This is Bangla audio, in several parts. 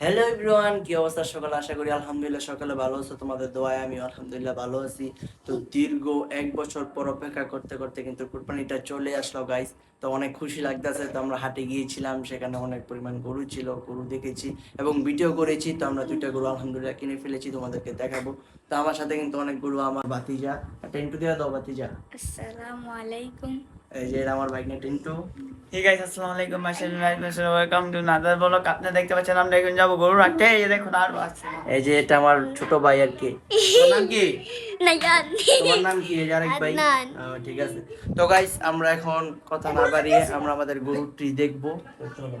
হ্যালো এভরিওয়ান, কি অবস্থা সকালে? আশা করি আলহামদুলিল্লাহ সকালে ভালো আছো, তোমাদের দোয়ায় আমি আলহামদুলিল্লাহ ভালো আছি। তো দীর্ঘ 1 বছর পর অপেক্ষা করতে করতে কিন্তু কুরবানিটা চলে আসলো গাইস। তো অনেক খুশি লাগতেছে। তো আমরা হাটে গিয়েছিলাম, সেখানে অনেক পরিমাণ গরু ছিল, গরু দেখেছি এবং ভিডিও করেছি। তো আমরা 2টা গরু আলহামদুলিল্লাহ কিনে ফেলেছি, তোমাদেরকে দেখাবো। তো আমার সাথে কিন্তু অনেক গরু, আমার ভাতিজা। একটা ইন্টু দিয়ে দাও ভাতিজা। আসসালামু আলাইকুম। এই যে এটা আমার ভাগ্নে টিন্টু। হে গাইস, আসসালামু আলাইকুম, ওয়েলকাম টু নাদার ব্লগ। আপনি দেখতে পাচ্ছেন আমরা এখন যাবো গরু রাখতে। এই যে দেখুন আরো আছে। এই যে এটা আমার ছোট ভাই আর কি। তোমার নাম কি? নায়ান। তোমার নাম কি? এই যে আরেক ভাই। আদনান। ঠিক আছে। তো গাইস, আমরা এখন কথা না বাড়িয়ে আমরা আমাদের গরুটি দেখবো। তো চলো।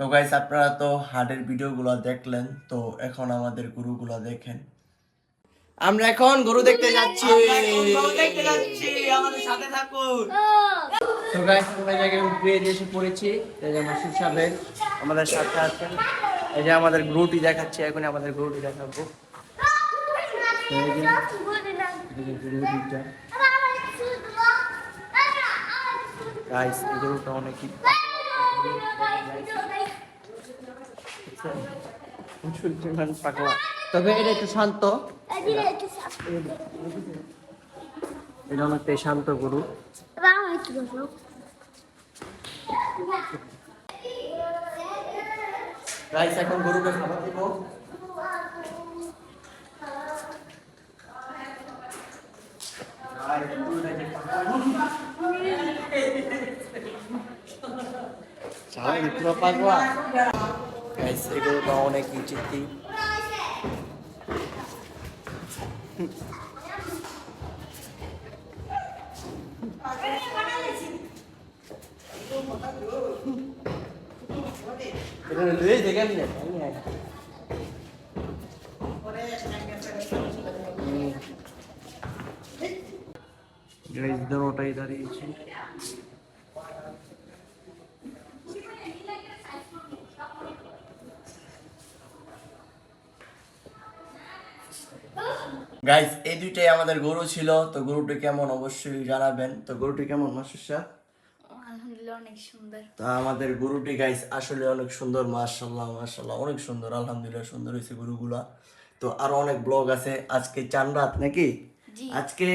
তো গাইস, আপনারা তো হাটের ভিডিওগুলো দেখলেন। তো এখন আমাদের গরুগুলো দেখেন। আমরা এখন গরু দেখতে যাচ্ছি। গরু দেখতে যাচ্ছি, আমাদের সাথে থাকুন। তো গাইস, আমরা জায়গায় উঠে এসে পড়েছি। এই যে আমার সুসাবের আমাদের সাথে আছেন। এই যে আমাদের গরুটি দেখাচ্ছি, এখন আমাদের গরুটি দেখাবো। তো এই যে গরুটিটা গাইস, এই গরুটা অনেকই পাগলা, তবে এটা একটু শান্ত। এটা অনেকটাই শান্ত গরু। গাইস, এখন গরুকে খাবার দিব। পুরো পাগলা গাইস, এই গরুটা অনেক চিত্তি। এটা লয়ে দেখেন না গাইস, দোনোটাই দাঁড়িয়েছে। গাইস, এই দুইটাই আমাদের গরু ছিল। তো গরুটি কেমন অবশ্যই জানাবেন। তো গরুটি কেমন মাসুসা? আলহামদুলিল্লাহ অনেক সুন্দর। তো আমাদের গরুটি গাইস আসলে অনেক সুন্দর, মাশাআল্লাহ মাশাআল্লাহ, অনেক সুন্দর, আলহামদুলিল্লাহ সুন্দর হয়েছে গরুগুলা। তো আরো অনেক ব্লগ আছে। আজকে চান রাত নাকি? জি। আজকে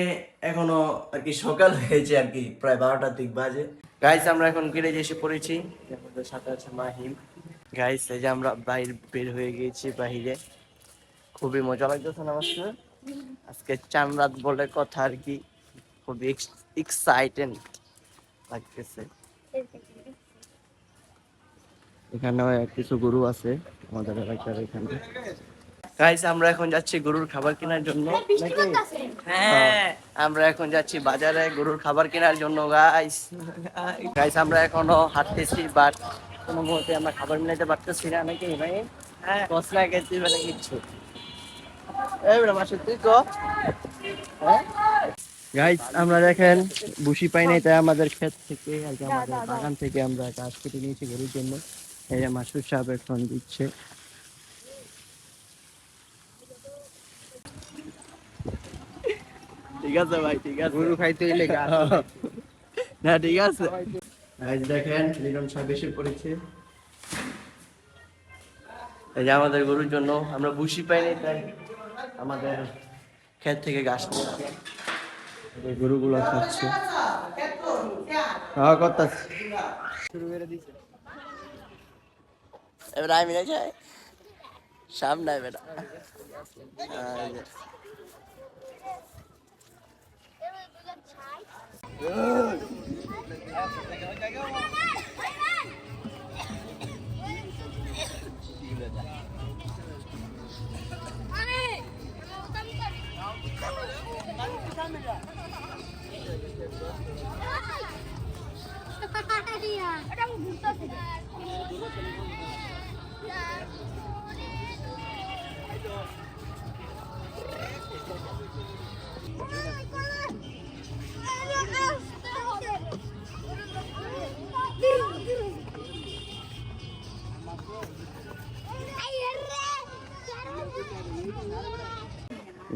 এখনো আর কি সকাল হয়েছে আর কি, প্রায় 12টার দিক বাজে। গাইস, আমরা এখন কেটে এসে পড়েছি। আমাদের সাথে আছে মাহিম। গাইস, এই যে আমরা বাইরে বের হয়ে গিয়েছি বাহিরে। খুবই মজা লাগতেছে না আমার? আজকে চান রাত বলে কথা আর কি, খুবই এক্সাইটেড লাগতেছে। এখানে কিছু গরু আছে আমাদের এলাকার এখানে। গাইস, আমরা এখন যাচ্ছি গরুর খাবার কেনার জন্য নাকি? হ্যাঁ, আমরা এখন যাচ্ছি বাজারে গরুর খাবার কেনার জন্য গাইস। গাইস, আমরা এখনো হাঁটতেছি, বাট কোনো মুহূর্তে আমরা খাবার মিলাইতে পারতেছি না নাকি ভাই? হ্যাঁ। কসলা গেছি মানে কিচ্ছু। এইবার মাসে তুই কো। হ্যাঁ গাইস, আমরা দেখেন বুসি পাই নাই, তাই আমাদের ক্ষেত থেকে আর কি আমাদের বাগান থেকে আমরা গাছ কেটে নিয়েছি গরুর জন্য। এই যে মাসুর সাহেব এখন দিচ্ছে। ঠিক আছে ভাই, ঠিক আছে। গরু খাইতে হইলে গাছ না, ঠিক আছে। গাইস দেখেন, লিটন সাহেব এসে পড়েছে। এই যে আমাদের গরুর জন্য আমরা বুসি পাই নাই, তাই আমাদের ক্ষেত থেকে ঘাস নিয়েছি। এই গরুগুলো খাচ্ছে। হ্যাঁ, করতেছি। শুরু করে দিছে। এবার আমি না যাই সামনে বেটা।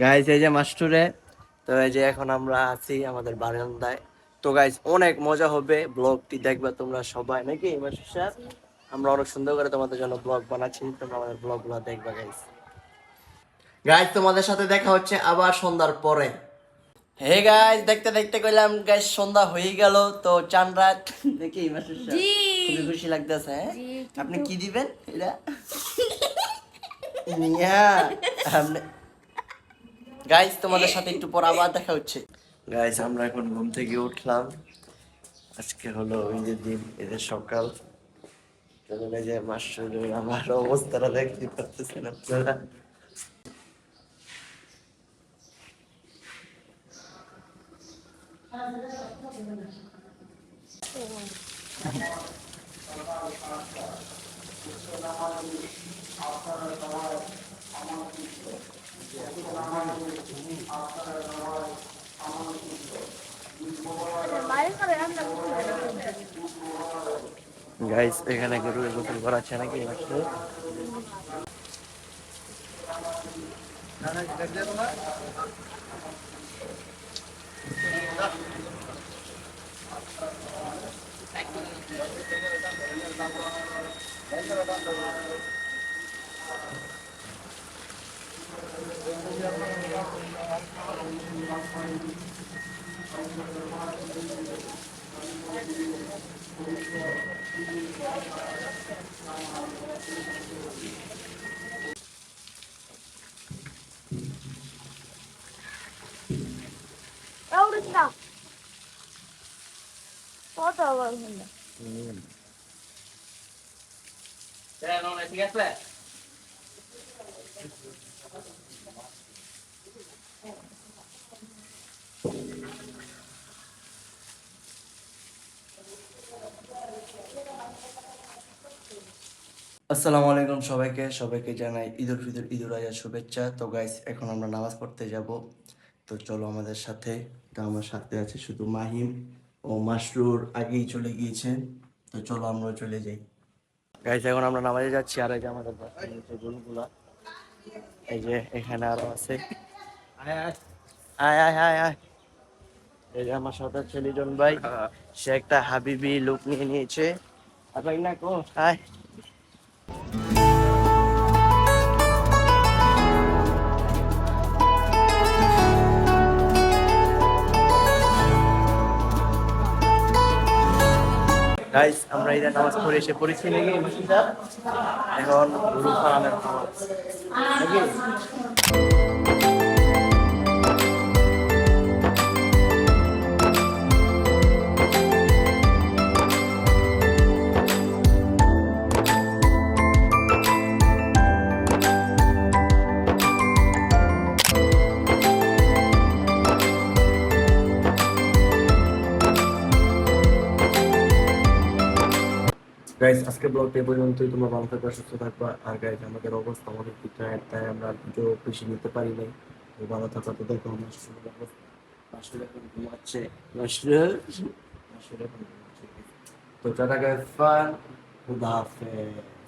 গাইস এই যে মাস্টুরে, তো এই যে এখন আমরা আছি আমাদের বারান্দায়। তো গাইস অনেক মজা হবে, ব্লগটি দেখবে তোমরা সবাই নাকি মাস্টুর সাহেব? আমরা অনেক সুন্দর করে তোমাদের জন্য ব্লগ বানাচ্ছি, তোমরা আমাদের ব্লগগুলো দেখবা গাইস। গাইস তোমাদের সাথে দেখা হচ্ছে আবার সন্ধ্যার পরে। হে গাইস, দেখতে দেখতে কইলাম গাইস সন্ধ্যা হয়ে গেল। তো চান রাত দেখি মাস্টুর সাহেব জি। খুবই খুশি লাগতেছে। হ্যাঁ জি, আপনি কি দিবেন এটা? ইয়া আপনি গাইস তোমাদের সাথে একটু পর আবার দেখা হচ্ছে। গাইস আমরা এখন ঘুম থেকে উঠলাম। আজকে হলো ঈদের দিন, ঈদের সকাল। এই যে মাস্টার আমার অবস্থাটা দেখতে পাচ্ছেন আপনারা। গাইস এখানে গরুর গোসল করাচ্ছে নাকি মাস্টার? ঠিক আছে। আসসালামু আলাইকুম সবাইকে, সবাইকে জানাই ঈদ উল ফিতর, ঈদ উল আজহার শুভেচ্ছা। তো গাইস এখন আমরা নামাজ পড়তে যাব, তো চলো আমাদের সাথে। তো আমার সাথে আছে শুধু মাহিম ও মাসরুর, আগেই চলে গিয়েছেন। তো চলো আমরা চলে যাই। গাইস এখন আমরা নামাজে যাচ্ছি, আর এই যে আমাদের বাসার নিচে গরুগুলা, এই যে এখানে আরো আছে। আয় আয় আয় আয় আয় আয়। এই যে আমার সাথে আছে লিজন ভাই, সে একটা হাবিবি লুক নিয়ে নিয়েছে। আর ভাই না কো আয়। গাইস আমরা ঈদের নামাজ পড়ে এসে পড়েছি নাকি মসজিদে? এখন গরু ফার্মের নামাজ নাকি? গাইস আজকে ব্লগটা এই পর্যন্তই। তোমরা ভালো থাকবা, সুস্থ থাকবা। আর গাইস আমাদের অবস্থা অনেক টায়ার্ড, তাই আমরা ভিডিও বেশি নিতে পারি নাই। তো ভালো থাকা, তো দেখো আমার শুরু অবস্থা। আসলে এখন ঘুমাচ্ছে আসলে এখন ঘুমাচ্ছে। তো টাটা গাইস, ফান, খুদা হাফেজ।